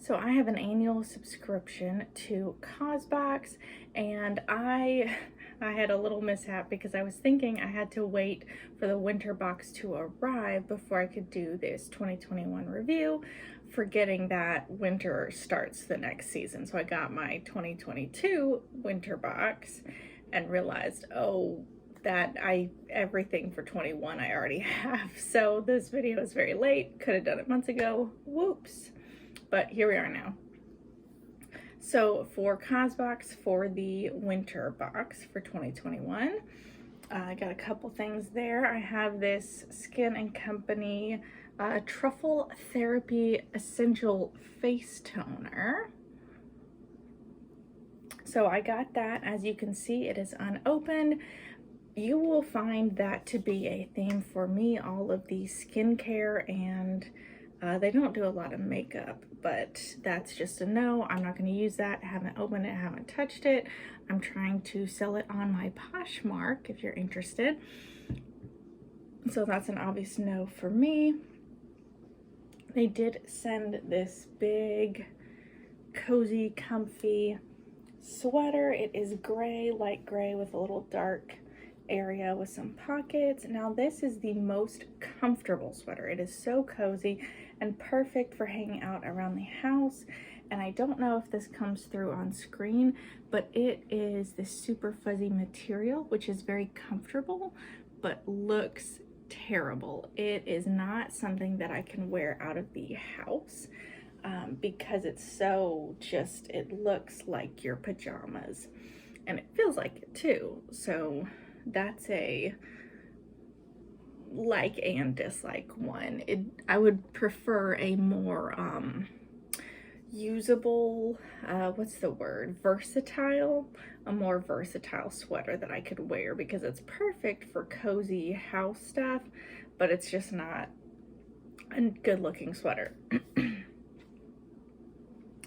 So I have an annual subscription to Cosbox, and I had a little mishap because I was thinking I had to wait for the winter box to arrive before I could do this 2021 review, forgetting that winter starts the next season. So I got my 2022 winter box and realized, oh, that everything for 21 I already have. So this video is very late. Could have done it months ago. Whoops. But here we are now. So for Cosbox, for the winter box for 2021, I got a couple things there. I have this Skin & Company Truffle Therapy Essential Face Toner. So I got that. As you can see, it is unopened. You will find that to be a theme for me, all of the skincare, and they don't do a lot of makeup, but that's just a no. I'm not going to use that. I haven't opened it, haven't touched it. I'm trying to sell it on my Poshmark if you're interested. So that's an obvious no for me. They did send this big, cozy, comfy sweater. It is gray, light gray with a little dark area with some pockets. Now this is the most comfortable sweater. It is so cozy and perfect for hanging out around the house. And I don't know if this comes through on screen, but it is this super fuzzy material, which is very comfortable, but looks terrible. It is not something that I can wear out of the house because it's so just, it looks like your pajamas and it feels like it too. So that's a like and dislike one. I would prefer a more usable, what's the word, versatile, a more versatile sweater that I could wear, because it's perfect for cozy house stuff, but it's just not a good looking sweater.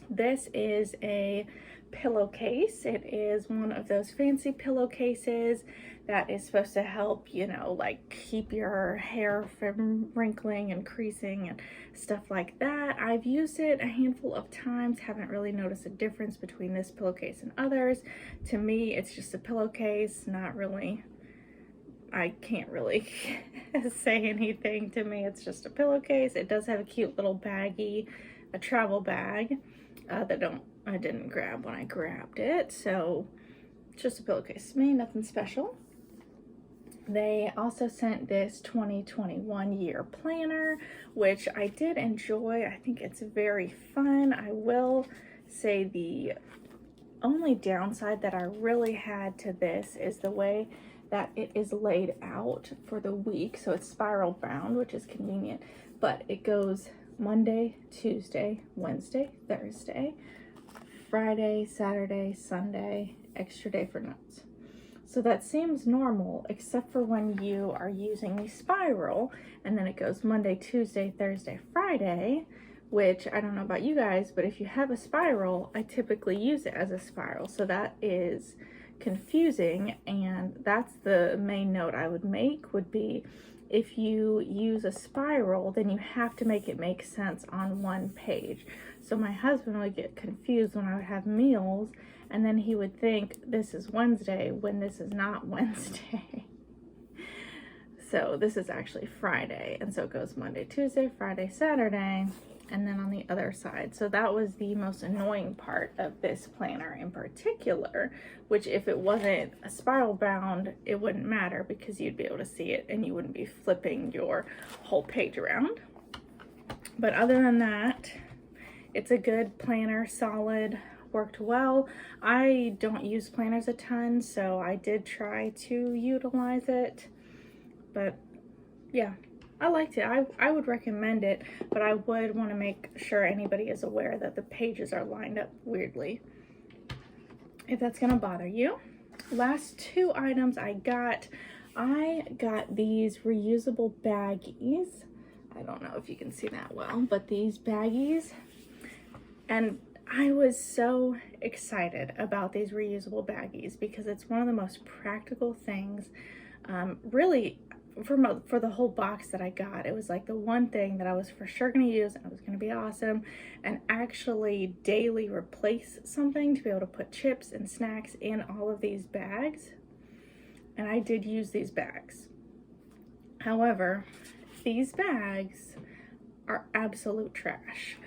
This is a pillowcase. It is one of those fancy pillowcases that is supposed to help, you know, like keep your hair from wrinkling and creasing and stuff like that. I've used it a handful of times, haven't really noticed a difference between this pillowcase and others. To me, it's just a pillowcase, not really, I can't really say anything. To me, it's just a pillowcase. It does have a cute little baggie, a travel bag that I didn't grab when I grabbed it, so it's just a pillowcase to me, nothing special. They also sent this 2021 year planner, which I did enjoy. I think it's very fun. I will say the only downside that I really had to this is the way that it is laid out for the week. So it's spiral bound, which is convenient, but it goes Monday, Tuesday, Wednesday, Thursday, Friday, Saturday, Sunday, extra day for notes. So that seems normal, except for when you are using the spiral, and then it goes Monday, Tuesday, Thursday, Friday, which I don't know about you guys, but if you have a spiral, I typically use it as a spiral. So that is confusing, and that's the main note I would make, would be if you use a spiral, then you have to make it make sense on one page. So my husband would get confused when I would have meals, and then he would think this is Wednesday when this is not Wednesday. So this is actually Friday, and so it goes Monday, Tuesday, Friday, Saturday, and then on the other side. So that was the most annoying part of this planner in particular, which if it wasn't a spiral bound, it wouldn't matter because you'd be able to see it and you wouldn't be flipping your whole page around. But other than that, it's a good planner, solid, worked well. I don't use planners a ton, so I did try to utilize it, but yeah, I liked it. I would recommend it, but I would want to make sure anybody is aware that the pages are lined up weirdly, if that's gonna bother you. Last two items I got these reusable baggies. I don't know if you can see that well, but these baggies, and I was so excited about these reusable baggies because it's one of the most practical things, really for the whole box that I got. It was like the one thing that I was for sure going to use, and it was going to be awesome, and actually daily replace something to be able to put chips and snacks in all of these bags. And I did use these bags. However, these bags are absolute trash.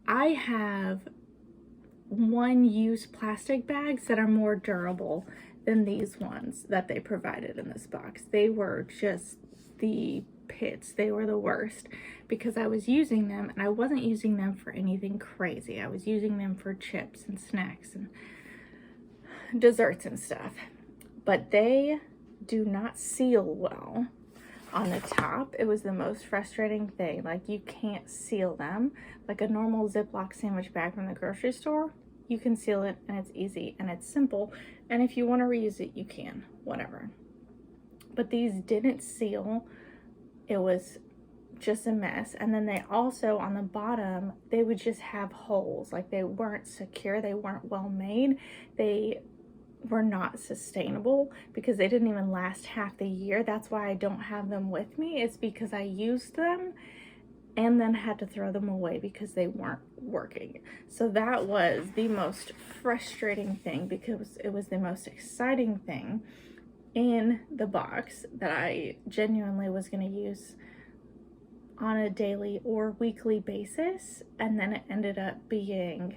I have one-use plastic bags that are more durable than these ones that they provided in this box. They were just the pits. They were the worst because I was using them, and I wasn't using them for anything crazy. I was using them for chips and snacks and desserts and stuff. But they do not seal well on the top. It was the most frustrating thing. Like, you can't seal them. Like a normal Ziploc sandwich bag from the grocery store, you can seal it, and it's easy and it's simple, and if you want to reuse it, you can, whatever. But these didn't seal. It was just a mess. And then they also, on the bottom, they would just have holes. Like, they weren't secure, they weren't well made, they were not sustainable because they didn't even last half the year. That's why I don't have them with me. It's because I used them and then had to throw them away because they weren't working. So that was the most frustrating thing, because it was the most exciting thing in the box that I genuinely was going to use on a daily or weekly basis, and then it ended up being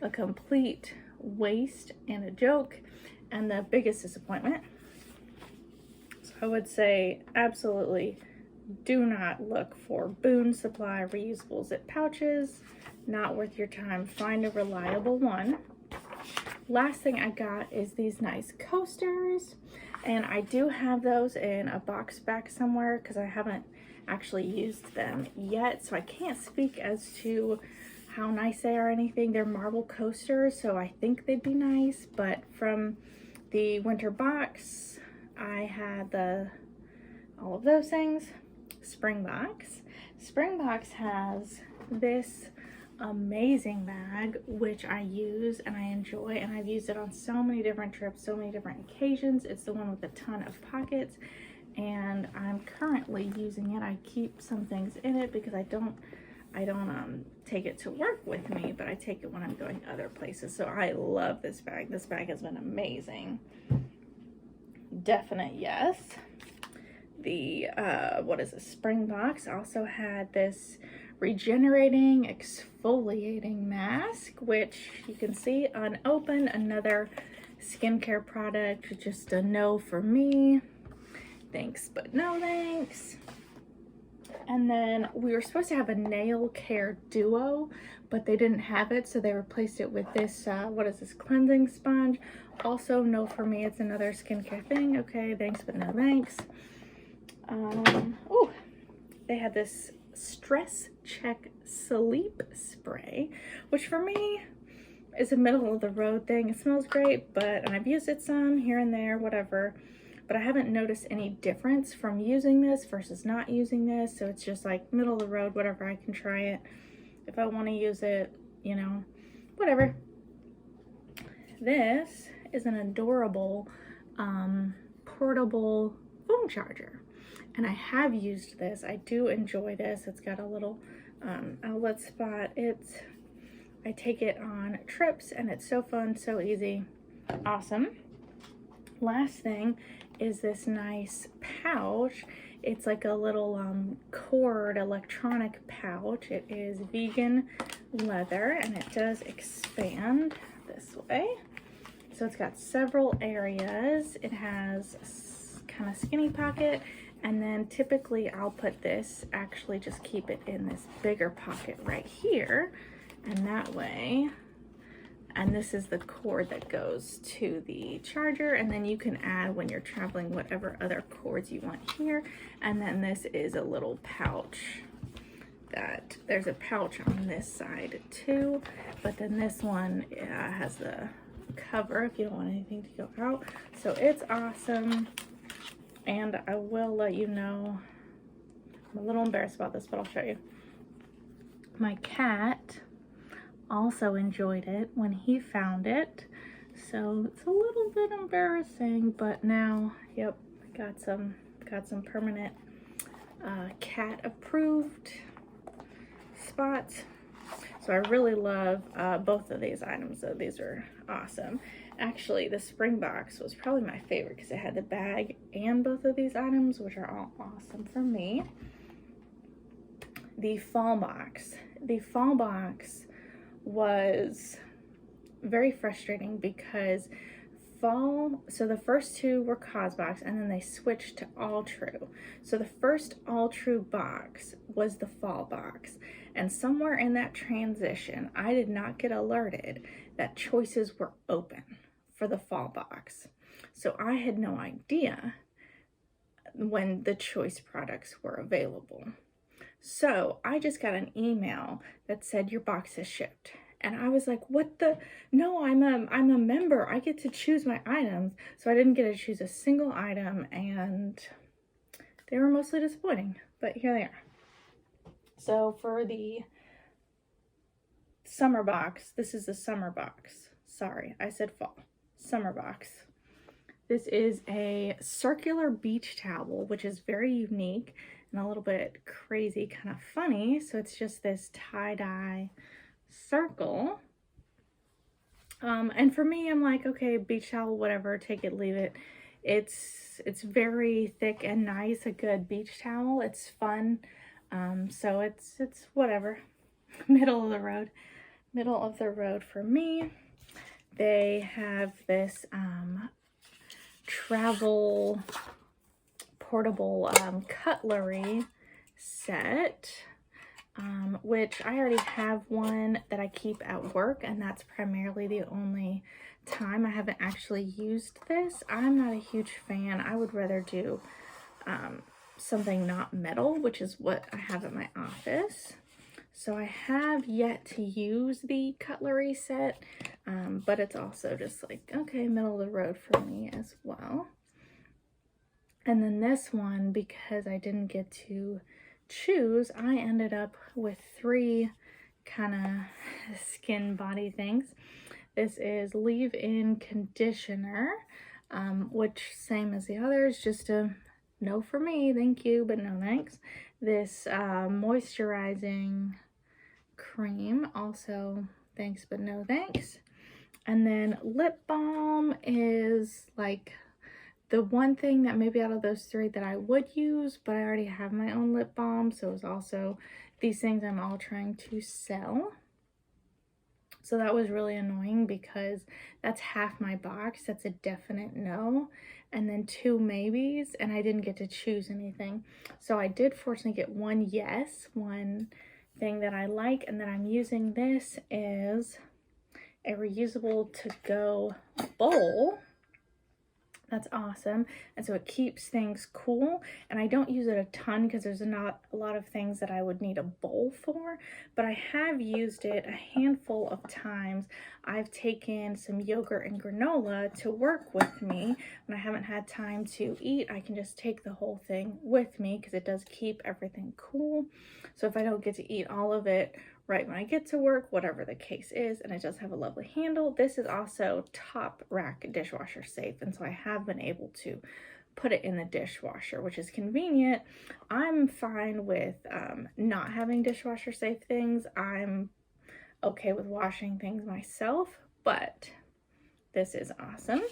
a complete waste and a joke and the biggest disappointment. So I would say absolutely do not look for Boone Supply reusable zip pouches. Not worth your time. Find a reliable one. Last thing I got is these nice coasters, and I do have those in a box back somewhere because I haven't actually used them yet, so I can't speak as to how nice they are or anything. They're marble coasters, so I think they'd be nice. But from the winter box, I had all of those things. Spring box has this amazing bag, which I use and I enjoy, and I've used it on so many different trips, so many different occasions. It's the one with a ton of pockets, and I'm currently using it. I keep some things in it because I don't take it to work with me, but I take it when I'm going other places. So I love this bag. This bag has been amazing. Definite yes. The what is a spring box also had this regenerating exfoliating mask, which you can see unopened. Another skincare product, just a no for me. Thanks, but no thanks. And then we were supposed to have a nail care duo, but they didn't have it, so they replaced it with this what is this, cleansing sponge. Also no for me. It's another skincare thing. Okay, thanks, but no thanks. Oh, they had this stress check sleep spray, which for me is a middle of the road thing. It smells great, and I've used it some here and there, whatever, but I haven't noticed any difference from using this versus not using this. So it's just like middle of the road, whatever. I can try it if I want to use it, you know, whatever. This is an adorable portable phone charger, and I have used this. I do enjoy this. It's got a little outlet spot. I take it on trips, and it's so fun, so easy, awesome. Last thing is this nice pouch. It's like a little cord electronic pouch. It is vegan leather, and it does expand this way. So it's got several areas. It has kind of skinny pocket, and then typically I'll put this, actually just keep it in this bigger pocket right here, and that way, and this is the cord that goes to the charger, and then you can add, when you're traveling, whatever other cords you want here. And then this is a little pouch that, there's a pouch on this side too, but then this one has the cover if you don't want anything to go out. So it's awesome, and I will let you know. I'm a little embarrassed about this, but I'll show you. My cat also enjoyed it when he found it, so it's a little bit embarrassing, but now, yep, I got some got some permanent cat approved spots. So I really love both of these items, though. These are awesome. Actually, the spring box was probably my favorite because it had the bag and both of these items, which are all awesome for me. The fall box. The fall box was very frustrating because so the first two were Cosbox and then they switched to Alltrue. So the first Alltrue box was the fall box. And somewhere in that transition, I did not get alerted that choices were open for the fall box. So I had no idea when the choice products were available. So I just got an email that said your box is shipped. And I was like, what the? No, I'm a member. I get to choose my items. So I didn't get to choose a single item, and they were mostly disappointing, but here they are. So for the summer box, this is the summer box. Sorry, I said fall. Summer box. This is a circular beach towel, which is very unique and a little bit crazy, kind of funny. So it's just this tie-dye circle. And for me, I'm like, okay, beach towel, whatever, take it, leave it. It's very thick and nice, a good beach towel. It's fun. So it's whatever. Middle of the road for me. They have this travel portable cutlery set, which I already have one that I keep at work, and that's primarily the only time I haven't actually used this. I'm not a huge fan. I would rather do something not metal, which is what I have at my office. So I have yet to use the cutlery set, but it's also just like, okay, middle of the road for me as well. And then this one, because I didn't get to choose, I ended up with 3 kind of skin body things. This is leave-in conditioner, which same as the others, just a no for me, thank you, but no thanks. This moisturizing cream, also thanks but no thanks. And then lip balm is like the one thing that maybe out of those 3 that I would use, but I already have my own lip balm, so it's also these things I'm all trying to sell. So that was really annoying because that's half my box. That's a definite no. And then 2 maybes, and I didn't get to choose anything. So I did fortunately get 1 yes, one thing that I like, and that I'm using. This is a reusable to-go bowl. That's awesome. And so it keeps things cool, and I don't use it a ton because there's not a lot of things that I would need a bowl for, but I have used it a handful of times. I've taken some yogurt and granola to work with me when I haven't had time to eat. I can just take the whole thing with me because it does keep everything cool. So if I don't get to eat all of it right when I get to work, whatever the case is, and it does have a lovely handle. This is also top rack dishwasher safe, and so I have been able to put it in the dishwasher, which is convenient. I'm fine with not having dishwasher safe things. I'm okay with washing things myself, but this is awesome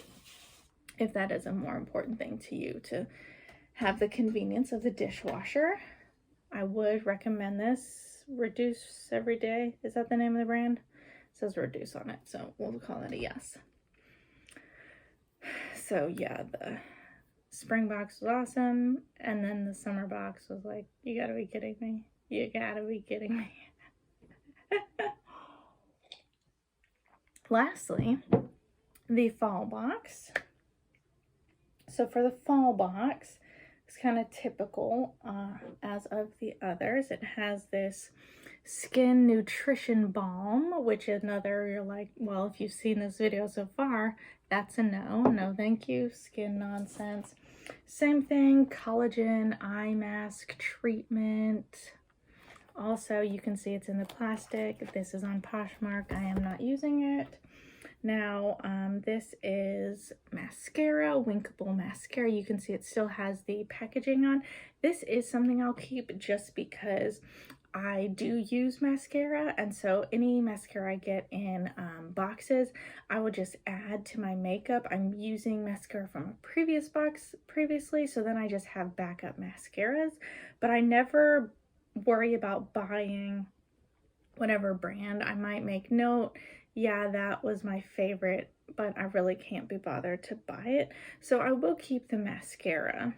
if that is a more important thing to you, to have the convenience of the dishwasher. I would recommend this. Reduce every day, is that the name of the brand? It says reduce on it, so we'll call it a yes. So yeah, the spring box was awesome, and then the summer box was like, you gotta be kidding me. You gotta be kidding me. Lastly, the fall box. So for the fall box, it's kind of typical as of the others. It has this skin nutrition balm, which is another, you're like, well, if you've seen this video so far, that's a no thank you, skin nonsense. Same thing, collagen eye mask treatment. Also, you can see it's in the plastic. This is on Poshmark. I am not using it. Now, this is mascara, Winkable mascara. You can see it still has the packaging on. This is something I'll keep just because I do use mascara, and so any mascara I get in boxes, I will just add to my makeup. I'm using mascara from a previous box previously, so then I just have backup mascaras, but I never worry about buying whatever brand. I might make note, yeah, that was my favorite, but I really can't be bothered to buy it, so I will keep the mascara.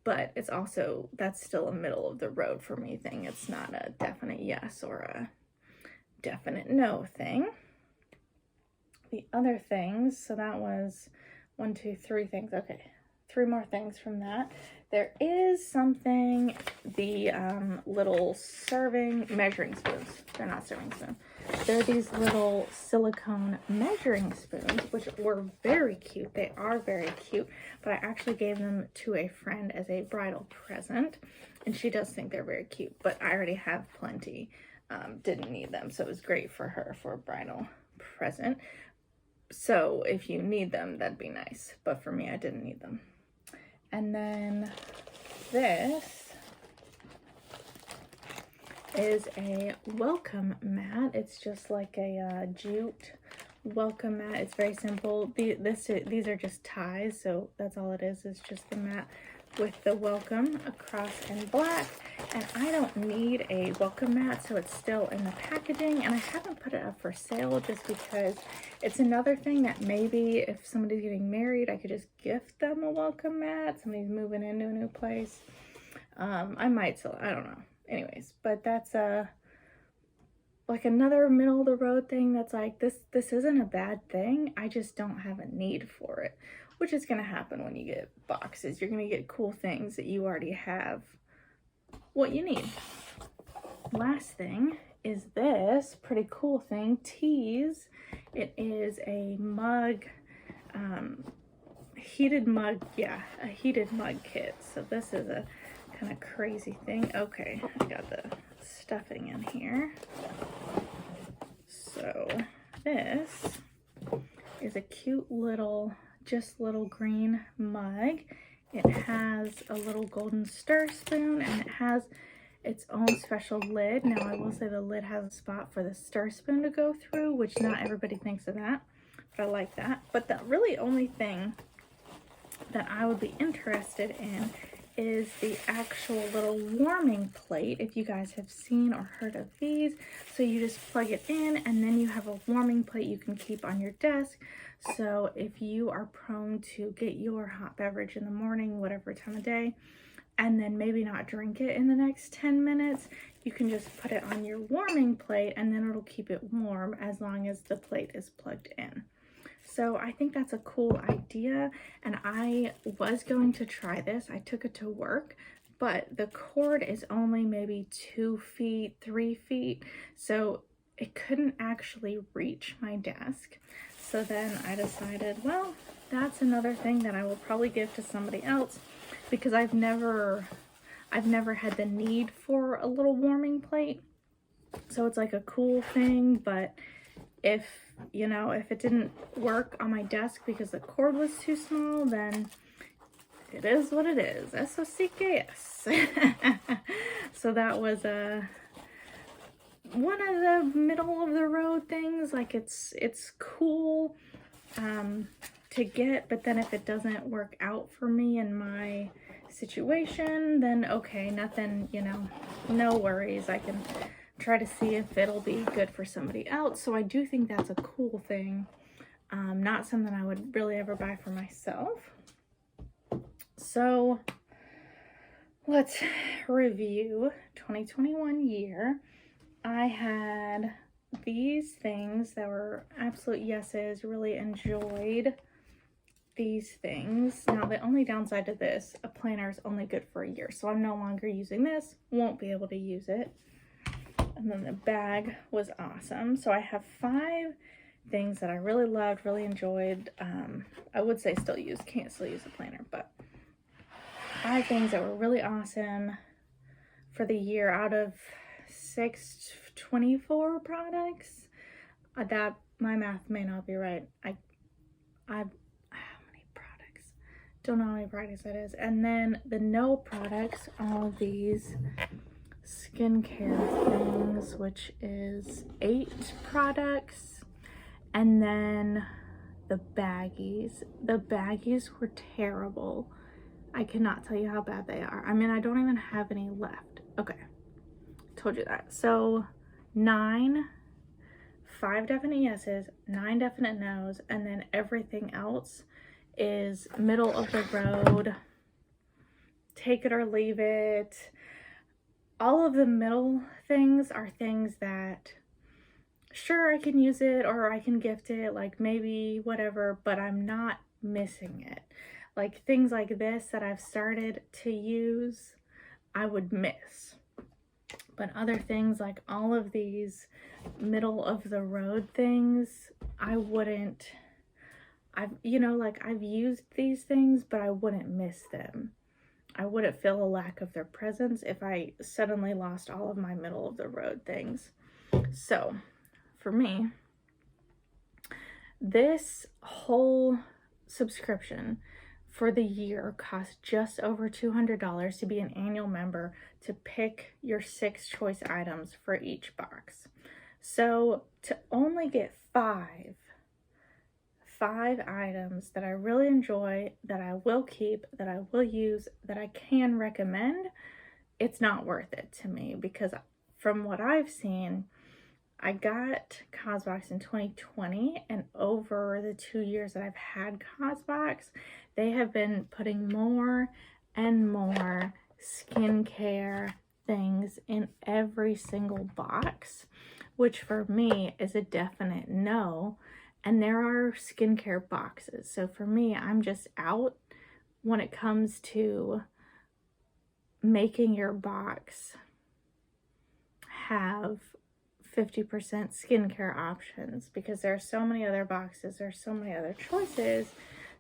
But it's also, that's still a middle of the road for me thing. It's not a definite yes or a definite no thing. The other things, so that was 1, 2, 3 things. Okay, 3 more things from that. There is something, the little serving measuring spoons. They're not serving spoons. They're these little silicone measuring spoons, which were very cute. They are very cute, but I actually gave them to a friend as a bridal present, and she does think they're very cute, but I already have plenty. Didn't need them, so it was great for her for a bridal present. So if you need them, that'd be nice, but for me, I didn't need them. And then this is a welcome mat. It's just like a jute welcome mat. It's very simple. These are just ties, so that's all it is just the mat with the welcome across in black. And I don't need a welcome mat, so it's still in the packaging, and I haven't put it up for sale just because it's another thing that maybe if somebody's getting married, I could just gift them a welcome mat. Somebody's moving into a new place. I might sell it, I don't know. Anyways, but that's like another middle of the road thing that's like, this isn't a bad thing, I just don't have a need for it, which is going to happen when you get boxes. You're going to get cool things that you already have what you need. Last thing is this pretty cool thing, Tease. It is a mug, heated mug, yeah, a heated mug kit. So this is a kind of crazy thing. Okay, I got the stuffing in here. So this is a cute little, just little green mug. It has a little golden stir spoon, and it has its own special lid. Now I will say the lid has a spot for the stir spoon to go through, which not everybody thinks of that, but I like that. But the really only thing that I would be interested in is the actual little warming plate, if you guys have seen or heard of these. So you just plug it in, and then you have a warming plate you can keep on your desk. So if you are prone to get your hot beverage in the morning, whatever time of day, and then maybe not drink it in the next 10 minutes, you can just put it on your warming plate, and then it'll keep it warm as long as the plate is plugged in. So I think that's a cool idea, and I was going to try this. I took it to work, but the cord is only maybe 2 feet, 3 feet, so it couldn't actually reach my desk. So then I decided, well, that's another thing that I will probably give to somebody else, because I've never had the need for a little warming plate. So it's like a cool thing, but if, you know, if it didn't work on my desk because the cord was too small, then it is what it is. SOCKS. So that was one of the middle of the road things. Like it's cool to get, but then if it doesn't work out for me in my situation, then okay, nothing, you know, no worries. I can try to see if it'll be good for somebody else. So I do think that's a cool thing. Not something I would really ever buy for myself. So let's review 2021 year. I had these things that were absolute yeses, really enjoyed these things. Now the only downside to this, a planner is only good for a year, so I'm no longer using this, won't be able to use it. And then the bag was awesome. So I have 5 things that I really loved, really enjoyed. I would say still use, can't still use a planner, but 5 things that were really awesome for the year out of 24 products. that my math may not be right. How many products? Don't know how many products that is. And then the no products, all of these skincare things, which is 8 products. And then the baggies. The baggies were terrible. I cannot tell you how bad they are. I mean, I don't even have any left. Okay, told you that. So 9, 5 definite yeses, 9 definite nos, and then everything else is middle of the road, take it or leave it. All of the middle things are things that, sure, I can use it or I can gift it, like maybe whatever, but I'm not missing it. Like things like this that I've started to use, I would miss. But other things like all of these middle of the road things, I wouldn't, I've used these things, but I wouldn't miss them. I wouldn't feel a lack of their presence if I suddenly lost all of my middle of the road things. So for me, this whole subscription for the year costs just over $200 to be an annual member, to pick your 6 choice items for each box. So to only get 5 items that I really enjoy, that I will keep, that I will use, that I can recommend, it's not worth it to me, because from what I've seen, I got Cosbox in 2020, and over the 2 years that I've had Cosbox, they have been putting more and more skincare things in every single box, which for me is a definite no. And there are skincare boxes. So for me, I'm just out when it comes to making your box have 50% skincare options, because there are so many other boxes, there's so many other choices.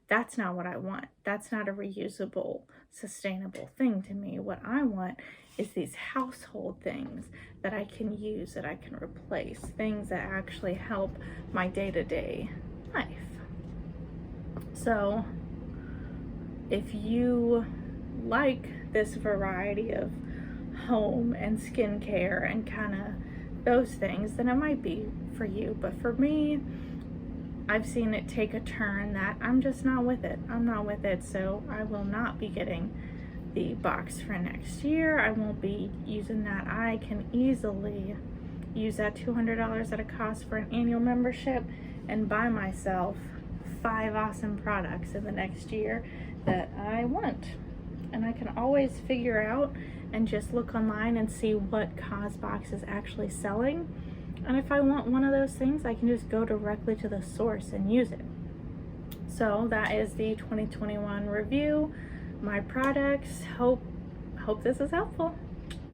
That's not what I want. That's not a reusable, sustainable thing to me. What I want is these household things that I can use, that I can replace, things that actually help my day-to-day life. So if you like this variety of home and skincare and kind of those things, then it might be for you. But for me, I've seen it take a turn that I'm just not with it. I'm not with it, so I will not be getting the box for next year. I won't be using that. I can easily use that $200 that it costs for an annual membership and buy myself 5 awesome products in the next year that I want. And I can always figure out and just look online and see what Cosbox is actually selling. And if I want one of those things, I can just go directly to the source and use it. So that is the 2021 review, my products. Hope this is helpful.